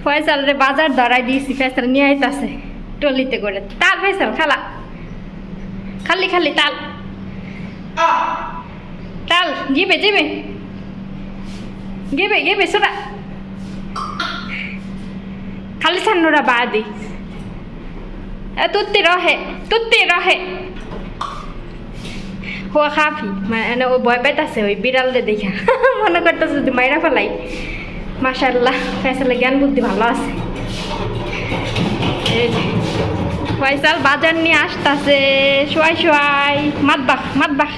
ফয়সাল রে বাজার ধরাই দিয়েছি, ফয়সাল নিয়ে আইতাছে টলিতে করে। তাল ফয়সাল খালা, খালি খালি তাল তাল জিবে জিবে গেবে গেবে সোরা খালি ছান্নরা বাদি তুত্তি রহে হওয়া খাফি মানে ও ভয় পাইতাছে ওই বিড়ালরে দেখা মনে করতেছে যদি মাইরা ফেলাই। মাশাআল্লাহ ফয়সালের জ্ঞান বুদ্ধি ভালো আছে। ফয়সাল বাজার নিয়ে আসতেছে শোয়াই শোয়াই মাতবাখ মাতবাখ।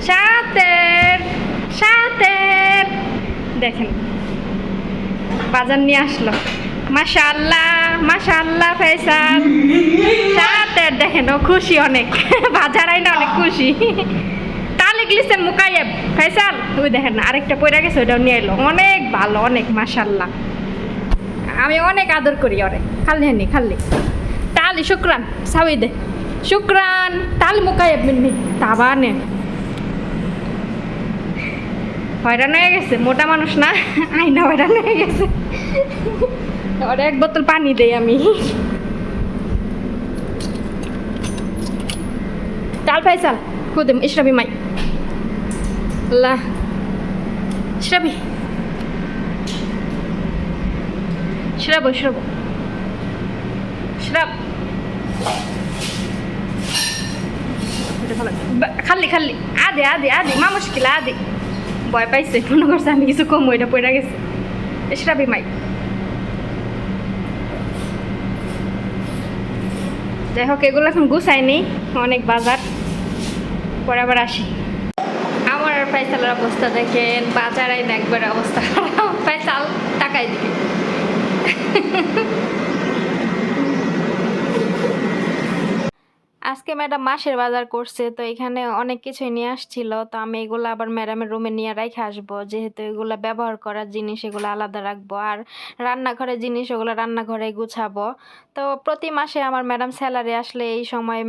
সাতের সাতের দেখেন বাজার নিয়ে আসলো। মাশাআল্লাহ মাশাআল্লাহ ফয়সাল সাতের দেখেন ও খুশি অনেক, বাজার আইনা অনেক খুশি। তালিক লিখছেন মুকাইয়েব ফয়সাল ওই দেখেন আরেকটা পয়রা গেছে ওইটাও নিয়ে এলো। অনেক ভালো অনেক মাশাআল্লাহ, আমি অনেক আদর করি ওরে। খালি হানি খালি তালি শুক্রান সাউই দে শুক্রান তাল মুকাইয়েব মিনমি তাবানে হয়রান হয়ে গেছে, মোটা মানুষ না আইনা হয়রান হয়ে গেছে। ওরে এক বোতল পানি দেই আমি। তাল ফয়সাল খুদিম ইশরাবি মাই আল্লাহ ইশরাবি ইশরাবো ইশরাবো ইশরাব খালি খালি আদে আদে আদে মা মুশকিল আদে। ভয় পাইছে মনে করছে আমি কিছু কম ওইটা পড়ে গেছে। ইশরাবি মাই যাই হোক এগুলো এখন গুছাইনি, অনেক বাজার পরে আবার আসি। আমার আর ফয়সালের অবস্থা দেখেন, বাজার আইন একবার অবস্থা খারাপ। ফয়সাল টাকাই দিবে আজকে ম্যাডাম মাসের বাজার করছে, তো এখানে অনেক কিছুই নিয়ে আসছিল। তো আমি এগুলো আবার ম্যাডামের রুমে নিয়ে রেখে আসবো, যেহেতু এগুলো ব্যবহার করার জিনিস এগুলো আলাদা রাখবো। আর রান্নাঘরের জিনিস ওগুলো রান্নাঘরে গুছাবো। তো প্রতি মাসে আমার ম্যাডাম স্যালারি আসলে এই সময়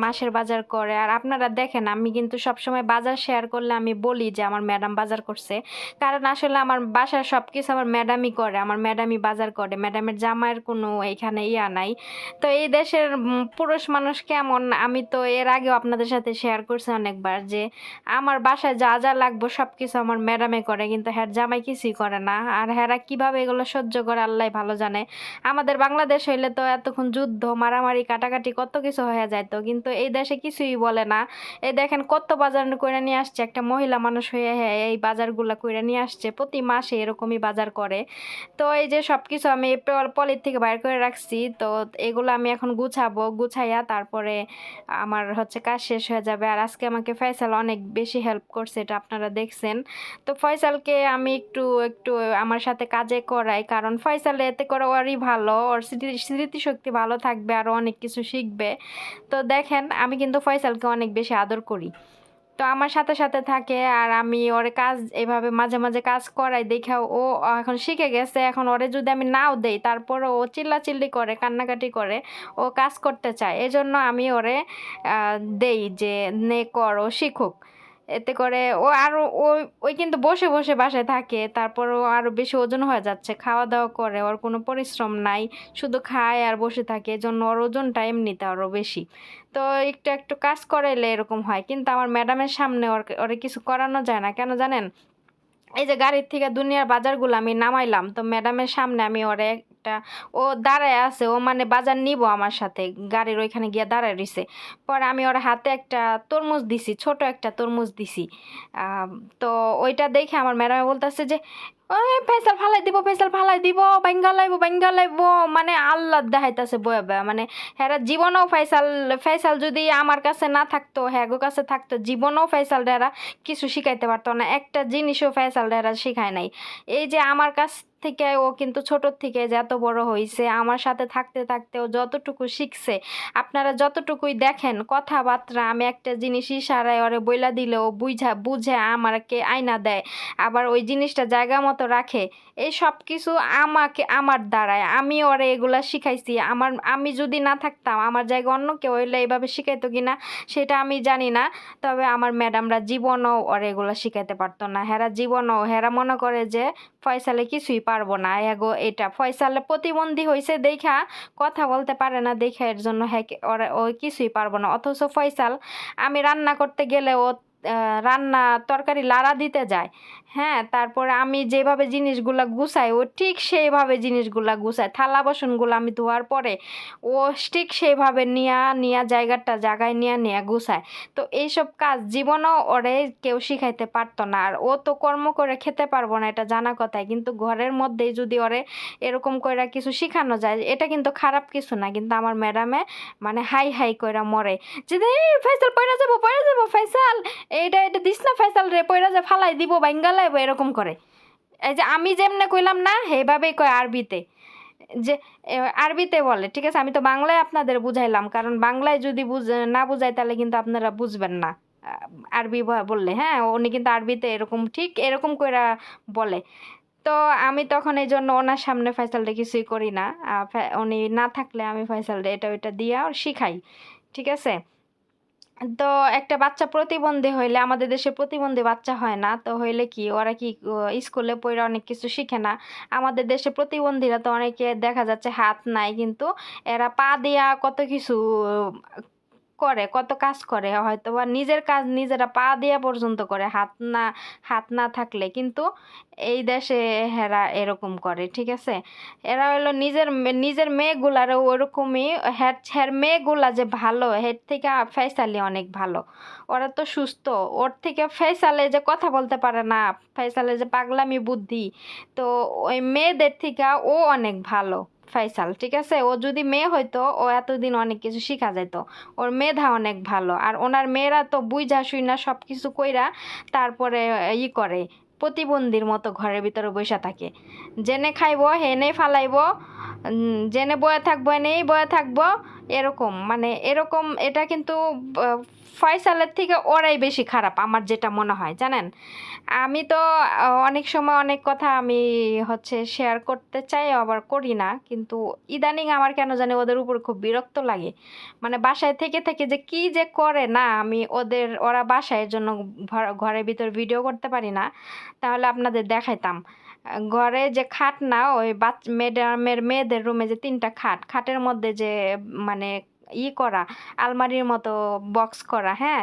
মাসের বাজার করে। আর আপনারা দেখেন আমি কিন্তু সবসময় বাজার শেয়ার করলে আমি বলি যে আমার ম্যাডাম বাজার করছে, কারণ আসলে আমার বাসার সব কিছু আমার ম্যাডামই করে, আমার ম্যাডামই বাজার করে, ম্যাডামের জামাইয়ের কোনো এখানে ইয়া নাই। তো এই দেশের পুরুষ মানুষ কেমন আমি তো এর আগেও আপনাদের সাথে শেয়ার করছি অনেকবার, যে আমার বাসায় যা যা লাগবে সব কিছু আমার ম্যাডামে করে, কিন্তু হ্যাঁ জামাই কিছুই করে না। আর হ্যাঁ কিভাবে এগুলো সহ্য করে আল্লাহ ভালো জানে। আমাদের বাংলাদেশ হইলে তো এতক্ষণ যুদ্ধ মারামারি কাটাকাটি কত কিছু হয়ে যাইতো, কিন্তু এই দেশে কিছুই বলে না। এই দেখেন কত বাজার করে নিয়ে আসছে, একটা মহিলা মানুষ হয়ে হ্যাঁ এই বাজারগুলো করে নিয়ে আসছে, প্রতি মাসে এরকমই বাজার করে। তো এই যে সব কিছু আমি পলির থেকে বাইর করে রাখছি, তো এগুলো আমি এখন গুছাবো, গুছাইয়া তারপরে আমার হচ্ছে কাজ শেষ হয়ে যাবে। আর আজকে আমাকে ফয়সাল অনেক বেশি হেল্প করছে, এটা আপনারা দেখছেন। তো ফয়সালকে আমি একটু একটু আমার সাথে কাজে করাই, কারণ ফয়সাল এতে করে ওরই ভালো, ওর স্মৃতিশক্তি ভালো থাকবে, আরও অনেক কিছু শিখবে। তো দেখেন আমি কিন্তু ফয়সালকে অনেক বেশি আদর করি, তো আমার সাথে সাথে থাকে। আর আমি ওরে কাজ এভাবে মাঝে মাঝে কাজ করাই দেখা ও এখন শিখে গেছে। এখন ওরে যদি আমি নাও দেই তারপরে ও চিল্লাচিল্লি করে কান্নাকাটি করে, ও কাজ করতে চায়, এজন্য আমি ওরে দেই যে নে কর, ও শিখুক। এতে করে ও আরও ওই কিন্তু বসে বসে বাসায় থাকে, তারপর ও আরও বেশি ওজন হয়ে যাচ্ছে, খাওয়া দাওয়া করে, ওর কোনো পরিশ্রম নাই, শুধু খায় আর বসে থাকে, এজন্য ওর ওজনটা এমনিতে আরও বেশি। তো একটু একটু কাজ করাইলে এরকম হয়, কিন্তু আমার ম্যাডামের সামনে ওরে কিছু করানো যায় না, কেন জানেন? এই যে গাড়ির থেকে দুনিয়ার বাজারগুলো আমি নামাইলাম, তো ম্যাডামের সামনে আমি ওরে একটা, ও দাঁড়ায় আছে, ও মানে বাজার নিব আমার সাথে গাড়ির ওইখানে গিয়ে দাঁড়ায় রইছে। পরে আমি ওর হাতে একটা তরমুজ দিছি, ছোট একটা তরমুজ দিছি। তো ওইটা দেখে আমার ম্যাডামে বলতেছে যে ওই ফয়সাল ফালাই দিব, ফয়সাল ফালাই দিব, বাঙ্গা লাইব, মানে আল্লাহ দেখাইতেছে বয়া বয়া। মানে হ্যাঁ জীবনেও ফয়সাল যদি আমার কাছে না থাকতো, হ্যাগো কাছে থাকতো, জীবনেও ফয়সাল ডেরা কিছু শিখাইতে পারতো না, একটা জিনিসও ফয়সাল ডেরা শিখায় নাই। এই যে আমার কাছ থেকে ও কিন্তু ছোটোর থেকে যে এত বড় হয়েছে, আমার সাথে থাকতে থাকতে ও যতটুকু শিখছে, আপনারা যতটুকুই দেখেন কথাবার্তা, আমি একটা জিনিস ইশারায় ওরে বইলা দিলে ও বুঝে আমাকে আয়না দেয়, আবার ওই জিনিসটা জায়গা মতো রাখে। এই সব কিছু আমার দ্বারায়, আমি ওরে এগুলা শিখাইছি। আমি যদি না থাকতাম, আমার জায়গায় অন্য কেউ হইলে এইভাবে শিখাইতো কিনা সেটা আমি জানি না। তবে আমার ম্যাডামরা জীবনও ওরে এগুলো শিখাইতে পারতো না। হেরা মনে করে যে ফয়সালে কিছুই পারবো না, এগো এটা ফয়সালে প্রতিবন্ধী হয়েছে দেখা, কথা বলতে পারে না দেখা, এর জন্য হ্যাঁ ওরা ও কিছুই পারবো না। অথচ ফয়সাল, আমি রান্না করতে গেলে ও রান্না তরকারি লাড়া দিতে যায়, হ্যাঁ, তারপরে আমি যেভাবে জিনিসগুলা গুছাই ও ঠিক সেইভাবে জিনিসগুলা গুছায়, থালা বাসনগুলো আমি ধোয়ার পরে ও ঠিক সেইভাবে নিয়া জায়গায় নিয়ে গুছায়। তো এইসব কাজ জীবনেও ওরে কেউ শিখাইতে পারতো না। আর ও তো কর্ম করে খেতে পারবো না, এটা জানা কথাই, কিন্তু ঘরের মধ্যেই যদি ওরে এরকম কইরা কিছু শিখানো যায়, এটা কিন্তু খারাপ কিছু না। কিন্তু আমার ম্যাডামে মানে হাই হাই কইরা মরে যে, ফয়সাল পয়রা যাবো ফয়সাল, এটা দিস না ফয়সাল রে, পয়রা যা ফালাই দিব বাইঙ্গা লাইব, এরকম করে। এই যে আমি যেমনে কইলাম না, সেইভাবেই কয় আরবিতে, যে আরবিতে বলে, ঠিক আছে? আমি তো বাংলায় আপনাদের বুঝাইলাম, কারণ বাংলায় যদি না বুঝাই তাহলে কিন্তু আপনারা বুঝবেন না। আরবি বললে, হ্যাঁ, উনি কিন্তু আরবিতে এরকম ঠিক এরকম কইরা বলে। তো আমি তখন এই জন্য ওনার সামনে ফয়সালরে কিছুই করি না। উনি না থাকলে আমি ফয়সালরে এটা ওইটা দিয়া শিখাই, ঠিক আছে? তো একটা বাচ্চা প্রতিবন্ধী হইলে, আমাদের দেশে প্রতিবন্ধী বাচ্চা হয় না, তো হইলে কি ওরা কি স্কুলে পড়ে অনেক কিছু শিখে না? আমাদের দেশে প্রতিবন্ধীরা তো অনেকে দেখা যাচ্ছে হাত নাই, কিন্তু এরা পা দিয়া কত কিছু করে, কত কাজ করে, হয়তো বা নিজের কাজ নিজেরা পা দিয়া পর্যন্ত করে, হাত না থাকলে। কিন্তু এই দেশে হেরা এরকম করে, ঠিক আছে? এরা হলো নিজের মেয়েগুলারও ওরকমই, হ্যার মেয়েগুলা যে ভালো, হের থেকে ফয়সালি অনেক ভালো। ওরা তো সুস্থ, ওর থেকে ফয়সালে যে কথা বলতে পারে না, ফয়সালে যে পাগলামি বুদ্ধি, তো ওই মেয়েদের থেকে ও অনেক ভালো ফয়সাল, ঠিক আছে? ও যদি মেয়ে হইতো, ও এতদিন অনেক কিছু শিখা যেত। ওর মেধা অনেক ভালো, আর ওনার মেয়েরা তো বুইঝা শুইনা সব কিছু কইরা তারপরে করে, প্রতিবন্ধীর মতো ঘরের ভিতরে বসে থাকে, জেনে খাইবো হেনেই ফালাইবো, জেনে বয়ে থাকবো এনেই বয়ে থাকবো, এরকম মানে এরকম। এটা কিন্তু ফয়সালের থেকে ওরাই বেশি খারাপ, আমার যেটা মনে হয়, জানেন? আমি তো অনেক সময় অনেক কথা আমি শেয়ার করতে চাই, আবার করি না, কিন্তু ইদানিং আমার কেন জানি ওদের উপর খুব বিরক্ত লাগে। মানে বাসায় থেকে থেকে যে কি যে করে না, আমি ওরা বাসায়, এর জন্য ঘরের ভিতর ভিডিও করতে পারি না, তাহলে আপনাদের দেখাইতাম। ঘরে যে খাট না, ওই মেয়েদের রুমে যে 3টা খাটের মধ্যে যে মানে করা, আলমারির মতো বক্স করা, হ্যাঁ,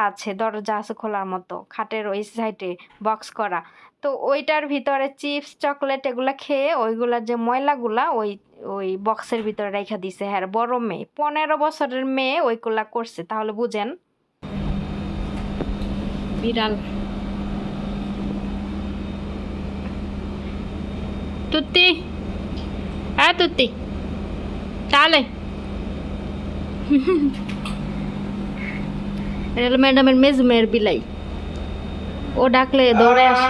আছে, দরজা আছে খোলার মতো, খাটের ওই সাইডে বক্স করা। তো ওইটার ভিতরে চিপস চকলেট এগুলা খেয়ে ওইগুলার যে ময়লাগুলা ওই ওই বক্সের ভিতরে রেখে দিছে। হ্যাঁ, বড় মেয়ে, 15 বছরের মেয়ে ওইগুলা করছে, তাহলে বুঝেন। বিড়াল তুত্তি, হ্যাঁ তুত্তি, তাহলে এটা ম্যাডামের মেজমের বিলাই, ও ডাকলে দৌড়ে আসে।